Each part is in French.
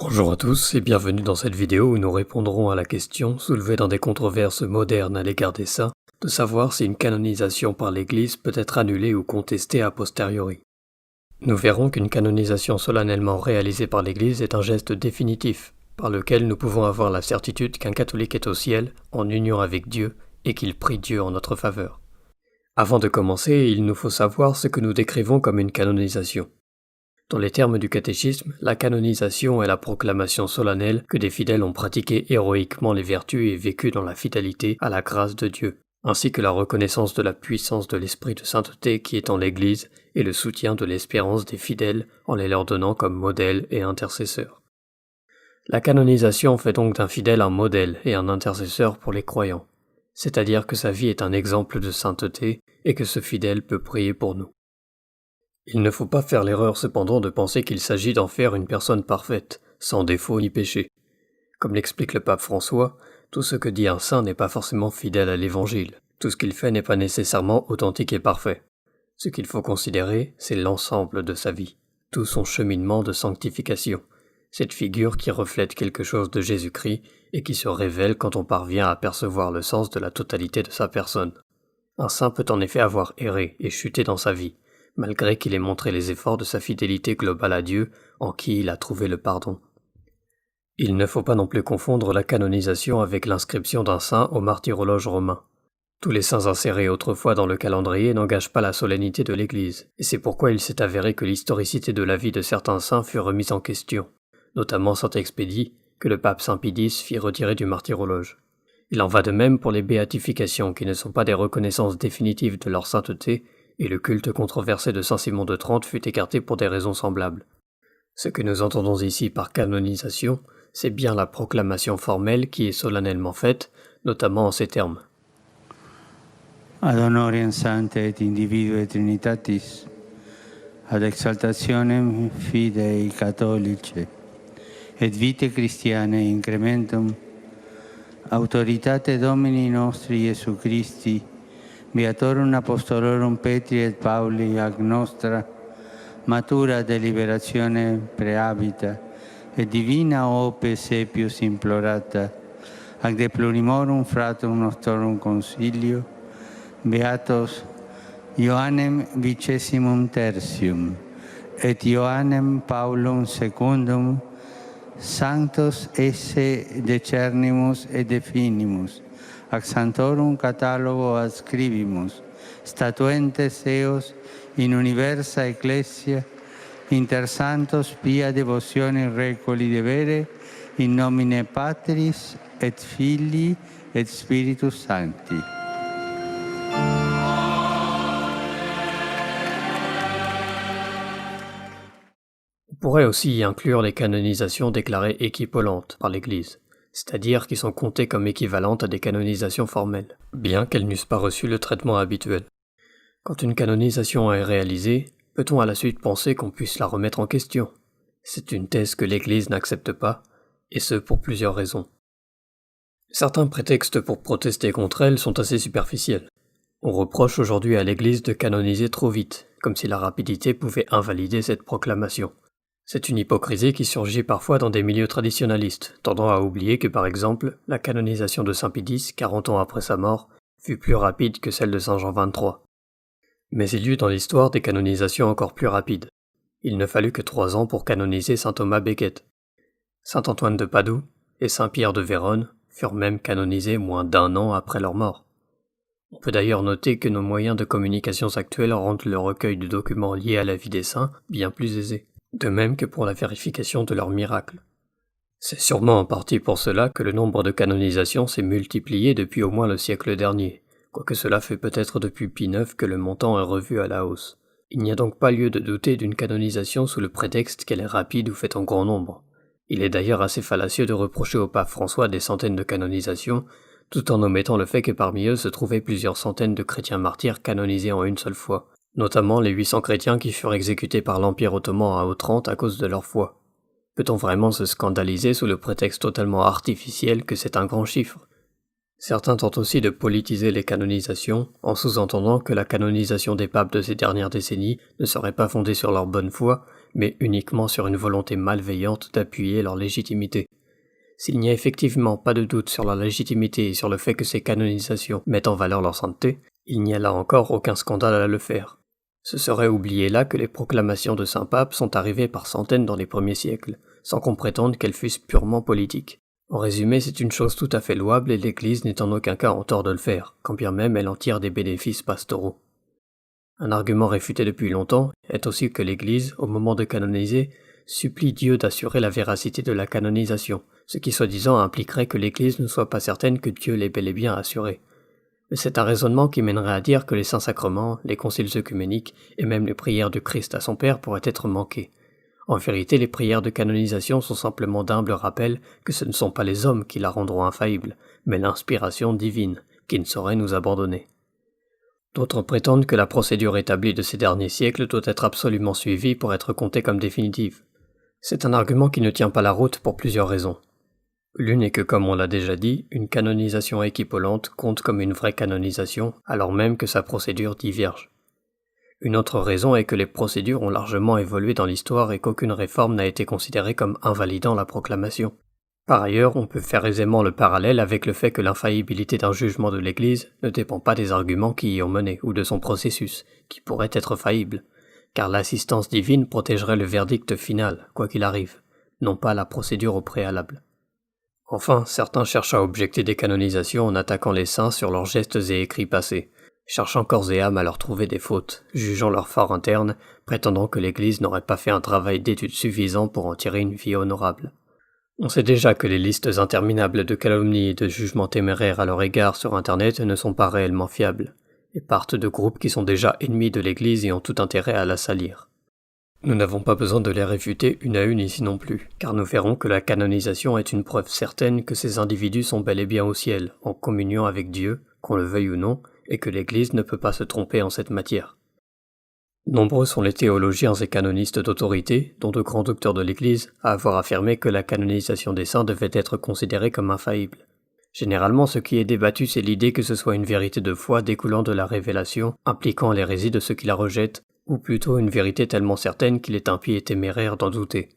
Bonjour à tous et bienvenue dans cette vidéo où nous répondrons à la question soulevée dans des controverses modernes à l'égard des saints, de savoir si une canonisation par l'Église peut être annulée ou contestée a posteriori. Nous verrons qu'une canonisation solennellement réalisée par l'Église est un geste définitif, par lequel nous pouvons avoir la certitude qu'un catholique est au ciel, en union avec Dieu, et qu'il prie Dieu en notre faveur. Avant de commencer, il nous faut savoir ce que nous décrivons comme une canonisation. Dans les termes du catéchisme, la canonisation est la proclamation solennelle que des fidèles ont pratiqué héroïquement les vertus et vécu dans la fidélité à la grâce de Dieu, ainsi que la reconnaissance de la puissance de l'esprit de sainteté qui est en l'Église et le soutien de l'espérance des fidèles en les leur donnant comme modèle et intercesseur. La canonisation fait donc d'un fidèle un modèle et un intercesseur pour les croyants, c'est-à-dire que sa vie est un exemple de sainteté et que ce fidèle peut prier pour nous. Il ne faut pas faire l'erreur cependant de penser qu'il s'agit d'en faire une personne parfaite, sans défaut ni péché. Comme l'explique le pape François, tout ce que dit un saint n'est pas forcément fidèle à l'Évangile. Tout ce qu'il fait n'est pas nécessairement authentique et parfait. Ce qu'il faut considérer, c'est l'ensemble de sa vie, tout son cheminement de sanctification, cette figure qui reflète quelque chose de Jésus-Christ et qui se révèle quand on parvient à percevoir le sens de la totalité de sa personne. Un saint peut en effet avoir erré et chuté dans sa vie, malgré qu'il ait montré les efforts de sa fidélité globale à Dieu, en qui il a trouvé le pardon. Il ne faut pas non plus confondre la canonisation avec l'inscription d'un saint au martyrologe romain. Tous les saints insérés autrefois dans le calendrier n'engagent pas la solennité de l'Église, et c'est pourquoi il s'est avéré que l'historicité de la vie de certains saints fut remise en question, notamment Saint Expédie, que le pape Saint Pie X fit retirer du martyrologe. Il en va de même pour les béatifications qui ne sont pas des reconnaissances définitives de leur sainteté, et le culte controversé de Saint Simon de Trente fut écarté pour des raisons semblables. Ce que nous entendons ici par canonisation, c'est bien la proclamation formelle qui est solennellement faite, notamment en ces termes. Ad honorem sancte et individue Trinitatis, ad exaltationem fidei catholice, et vitae Christianae incrementum, autoritate Domini nostri Iesu Christi, Beatorum Apostolorum Petri et Pauli ac nostra, matura deliberazione prehabita, et divina ope sepius implorata, ac de plurimorum fratum nostrorum consilio, Beatos Ioannem Vicesimum Tertium, et Ioannem Paulum Secundum, sanctos esse decernimus et definimus, ac sanctorum catalogo adscribimus, statuentes eos in universa ecclesia, inter santos pia devocione recoli devere, in nomine Patris et Filii et Spiritus Sancti. On pourrait aussi y inclure les canonisations déclarées équipolantes par l'Église, c'est-à-dire qui sont comptées comme équivalentes à des canonisations formelles, bien qu'elles n'eussent pas reçu le traitement habituel. Quand une canonisation est réalisée, peut-on à la suite penser qu'on puisse la remettre en question ? C'est une thèse que l'Église n'accepte pas, et ce pour plusieurs raisons. Certains prétextes pour protester contre elle sont assez superficiels. On reproche aujourd'hui à l'Église de canoniser trop vite, comme si la rapidité pouvait invalider cette proclamation. C'est une hypocrisie qui surgit parfois dans des milieux traditionalistes, tendant à oublier que par exemple, la canonisation de Saint Pie X, 40 ans après sa mort, fut plus rapide que celle de Saint Jean XXIII. Mais il y eut dans l'histoire des canonisations encore plus rapides. Il ne fallut que 3 ans pour canoniser saint Thomas Becket. Saint Antoine de Padoue et saint Pierre de Vérone furent même canonisés moins d'1 an après leur mort. On peut d'ailleurs noter que nos moyens de communication actuels rendent le recueil de documents liés à la vie des saints bien plus aisé. De même que pour la vérification de leurs miracles. C'est sûrement en partie pour cela que le nombre de canonisations s'est multiplié depuis au moins le siècle dernier, quoique cela fait peut-être depuis Pie IX que le montant est revu à la hausse. Il n'y a donc pas lieu de douter d'une canonisation sous le prétexte qu'elle est rapide ou faite en grand nombre. Il est d'ailleurs assez fallacieux de reprocher au pape François des centaines de canonisations, tout en omettant le fait que parmi eux se trouvaient plusieurs centaines de chrétiens martyrs canonisés en une seule fois, notamment les 800 chrétiens qui furent exécutés par l'Empire ottoman à Otrante à cause de leur foi. Peut-on vraiment se scandaliser sous le prétexte totalement artificiel que c'est un grand chiffre ? Certains tentent aussi de politiser les canonisations, en sous-entendant que la canonisation des papes de ces dernières décennies ne serait pas fondée sur leur bonne foi, mais uniquement sur une volonté malveillante d'appuyer leur légitimité. S'il n'y a effectivement pas de doute sur la légitimité et sur le fait que ces canonisations mettent en valeur leur sainteté, il n'y a là encore aucun scandale à le faire. Ce serait oublier là que les proclamations de saint pape sont arrivées par centaines dans les premiers siècles, sans qu'on prétende qu'elles fussent purement politiques. En résumé, c'est une chose tout à fait louable et l'Église n'est en aucun cas en tort de le faire, quand bien même elle en tire des bénéfices pastoraux. Un argument réfuté depuis longtemps est aussi que l'Église, au moment de canoniser, supplie Dieu d'assurer la véracité de la canonisation, ce qui soi-disant impliquerait que l'Église ne soit pas certaine que Dieu l'ait bel et bien assurée. Mais c'est un raisonnement qui mènerait à dire que les saints sacrements, les conciles œcuméniques et même les prières du Christ à son Père pourraient être manquées. En vérité, les prières de canonisation sont simplement d'humbles rappels que ce ne sont pas les hommes qui la rendront infaillible, mais l'inspiration divine, qui ne saurait nous abandonner. D'autres prétendent que la procédure établie de ces derniers siècles doit être absolument suivie pour être comptée comme définitive. C'est un argument qui ne tient pas la route pour plusieurs raisons. L'une est que, comme on l'a déjà dit, une canonisation équivalente compte comme une vraie canonisation, alors même que sa procédure diverge. Une autre raison est que les procédures ont largement évolué dans l'histoire et qu'aucune réforme n'a été considérée comme invalidant la proclamation. Par ailleurs, on peut faire aisément le parallèle avec le fait que l'infaillibilité d'un jugement de l'Église ne dépend pas des arguments qui y ont mené ou de son processus, qui pourrait être faillible, car l'assistance divine protégerait le verdict final, quoi qu'il arrive, non pas la procédure au préalable. Enfin, certains cherchent à objecter des canonisations en attaquant les saints sur leurs gestes et écrits passés, cherchant corps et âme à leur trouver des fautes, jugeant leur fort interne, prétendant que l'Église n'aurait pas fait un travail d'étude suffisant pour en tirer une vie honorable. On sait déjà que les listes interminables de calomnies et de jugements téméraires à leur égard sur Internet ne sont pas réellement fiables, et partent de groupes qui sont déjà ennemis de l'Église et ont tout intérêt à la salir. Nous n'avons pas besoin de les réfuter une à une ici non plus, car nous verrons que la canonisation est une preuve certaine que ces individus sont bel et bien au ciel, en communion avec Dieu, qu'on le veuille ou non, et que l'Église ne peut pas se tromper en cette matière. Nombreux sont les théologiens et canonistes d'autorité, dont de grands docteurs de l'Église, à avoir affirmé que la canonisation des saints devait être considérée comme infaillible. Généralement, ce qui est débattu, c'est l'idée que ce soit une vérité de foi découlant de la révélation, impliquant l'hérésie de ceux qui la rejettent, ou plutôt une vérité tellement certaine qu'il est impie et téméraire d'en douter.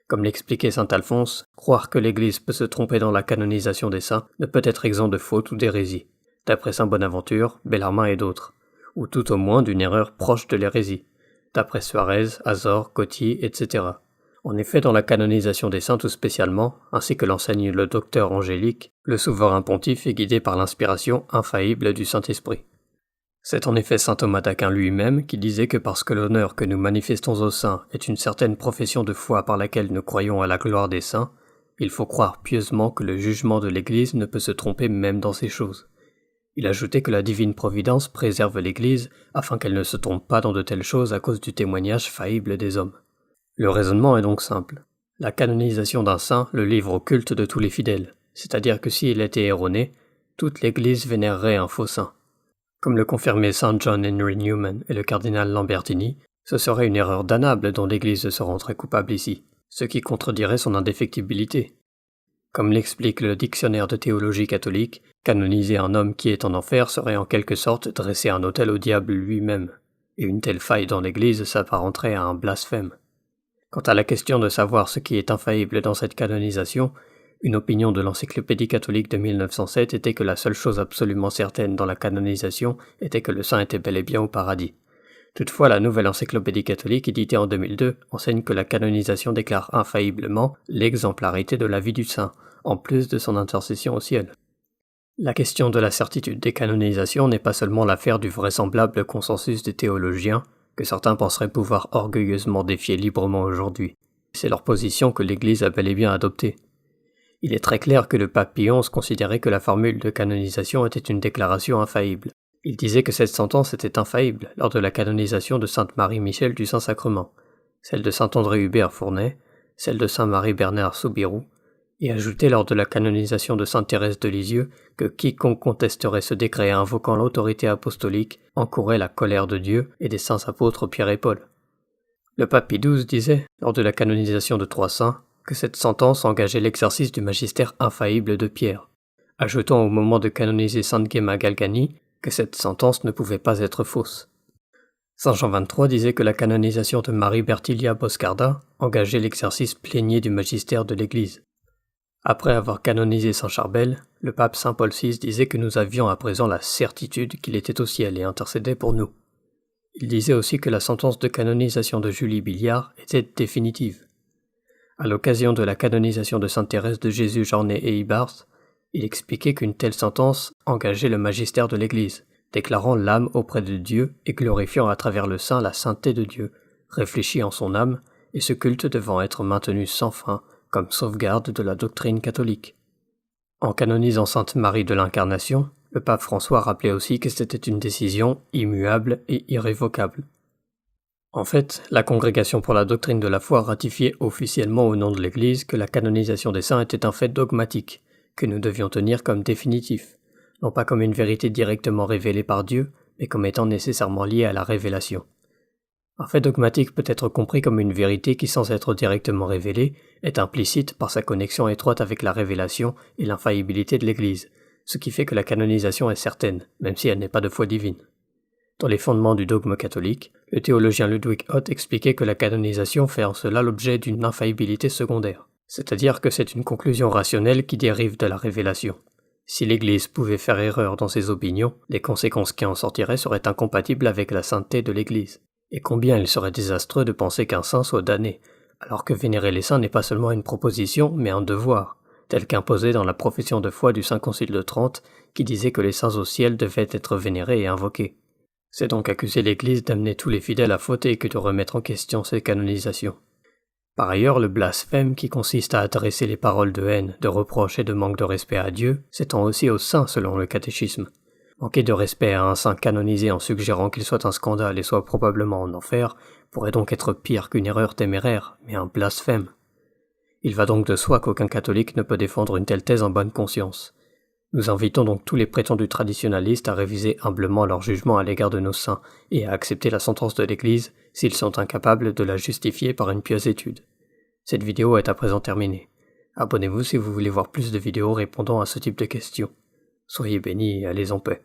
Comme l'expliquait saint Alphonse, croire que l'Église peut se tromper dans la canonisation des saints ne peut être exempt de faute ou d'hérésie, d'après saint Bonaventure, Bellarmin et d'autres, ou tout au moins d'une erreur proche de l'hérésie, d'après Suarez, Azor, Coty, etc. En effet, dans la canonisation des saints tout spécialement, ainsi que l'enseigne le docteur Angélique, le souverain pontife est guidé par l'inspiration infaillible du Saint-Esprit. C'est en effet saint Thomas d'Aquin lui-même qui disait que parce que l'honneur que nous manifestons aux saints est une certaine profession de foi par laquelle nous croyons à la gloire des saints, il faut croire pieusement que le jugement de l'Église ne peut se tromper même dans ces choses. Il ajoutait que la divine providence préserve l'Église afin qu'elle ne se trompe pas dans de telles choses à cause du témoignage faillible des hommes. Le raisonnement est donc simple. La canonisation d'un saint le livre au culte de tous les fidèles, c'est-à-dire que s'il était erroné, toute l'Église vénérerait un faux saint. Comme le confirmaient saint John Henry Newman et le cardinal Lambertini, ce serait une erreur damnable dont l'Église se rendrait coupable ici, ce qui contredirait son indéfectibilité. Comme l'explique le dictionnaire de théologie catholique, canoniser un homme qui est en enfer serait en quelque sorte dresser un autel au diable lui-même, et une telle faille dans l'Église s'apparenterait à un blasphème. Quant à la question de savoir ce qui est infaillible dans cette canonisation, une opinion de l'Encyclopédie catholique de 1907 était que la seule chose absolument certaine dans la canonisation était que le saint était bel et bien au paradis. Toutefois, la nouvelle Encyclopédie catholique, éditée en 2002, enseigne que la canonisation déclare infailliblement l'exemplarité de la vie du saint, en plus de son intercession au ciel. La question de la certitude des canonisations n'est pas seulement l'affaire du vraisemblable consensus des théologiens, que certains penseraient pouvoir orgueilleusement défier librement aujourd'hui. C'est leur position que l'Église a bel et bien adoptée. Il est très clair que le pape Pie XI considérait que la formule de canonisation était une déclaration infaillible. Il disait que cette sentence était infaillible lors de la canonisation de sainte Marie-Michel du Saint-Sacrement, celle de saint André Hubert Fournay, celle de saint Marie-Bernard Soubirous, et ajoutait lors de la canonisation de sainte Thérèse de Lisieux que quiconque contesterait ce décret invoquant l'autorité apostolique encourait la colère de Dieu et des saints apôtres Pierre et Paul. Le pape Pie XII disait, lors de la canonisation de 3 saints, que cette sentence engageait l'exercice du magistère infaillible de Pierre, ajoutant au moment de canoniser sainte Gemma Galgani que cette sentence ne pouvait pas être fausse. Saint Jean XXIII disait que la canonisation de Marie Bertilia Boscarda engageait l'exercice plénier du magistère de l'Église. Après avoir canonisé Saint Charbel, le pape Saint Paul VI disait que nous avions à présent la certitude qu'il était au ciel et intercédait pour nous. Il disait aussi que la sentence de canonisation de Julie Billiard était définitive. À l'occasion de la canonisation de Sainte Thérèse de Jésus Jornet et Ibars, il expliquait qu'une telle sentence engageait le magistère de l'Église, déclarant l'âme auprès de Dieu et glorifiant à travers le saint la sainteté de Dieu, réfléchie en son âme, et ce culte devant être maintenu sans fin comme sauvegarde de la doctrine catholique. En canonisant Sainte Marie de l'Incarnation, le pape François rappelait aussi que c'était une décision immuable et irrévocable. En fait, la Congrégation pour la doctrine de la foi ratifiait officiellement au nom de l'Église que la canonisation des saints était un fait dogmatique, que nous devions tenir comme définitif, non pas comme une vérité directement révélée par Dieu, mais comme étant nécessairement liée à la révélation. Un fait dogmatique peut être compris comme une vérité qui, sans être directement révélée, est implicite par sa connexion étroite avec la révélation et l'infaillibilité de l'Église, ce qui fait que la canonisation est certaine, même si elle n'est pas de foi divine. Dans les fondements du dogme catholique, le théologien Ludwig Ott expliquait que la canonisation fait en cela l'objet d'une infaillibilité secondaire, c'est-à-dire que c'est une conclusion rationnelle qui dérive de la révélation. Si l'Église pouvait faire erreur dans ses opinions, les conséquences qui en sortiraient seraient incompatibles avec la sainteté de l'Église. Et combien il serait désastreux de penser qu'un saint soit damné, alors que vénérer les saints n'est pas seulement une proposition, mais un devoir, tel qu'imposé dans la profession de foi du Saint Concile de Trente, qui disait que les saints au ciel devaient être vénérés et invoqués. C'est donc accuser l'Église d'amener tous les fidèles à fauter que de remettre en question ces canonisations. Par ailleurs, le blasphème, qui consiste à adresser les paroles de haine, de reproche et de manque de respect à Dieu, s'étend aussi aux saints selon le catéchisme. Manquer de respect à un saint canonisé en suggérant qu'il soit un scandale et soit probablement en enfer pourrait donc être pire qu'une erreur téméraire, mais un blasphème. Il va donc de soi qu'aucun catholique ne peut défendre une telle thèse en bonne conscience. Nous invitons donc tous les prétendus traditionalistes à réviser humblement leur jugement à l'égard de nos saints et à accepter la sentence de l'Église s'ils sont incapables de la justifier par une pieuse étude. Cette vidéo est à présent terminée. Abonnez-vous si vous voulez voir plus de vidéos répondant à ce type de questions. Soyez bénis et allez en paix.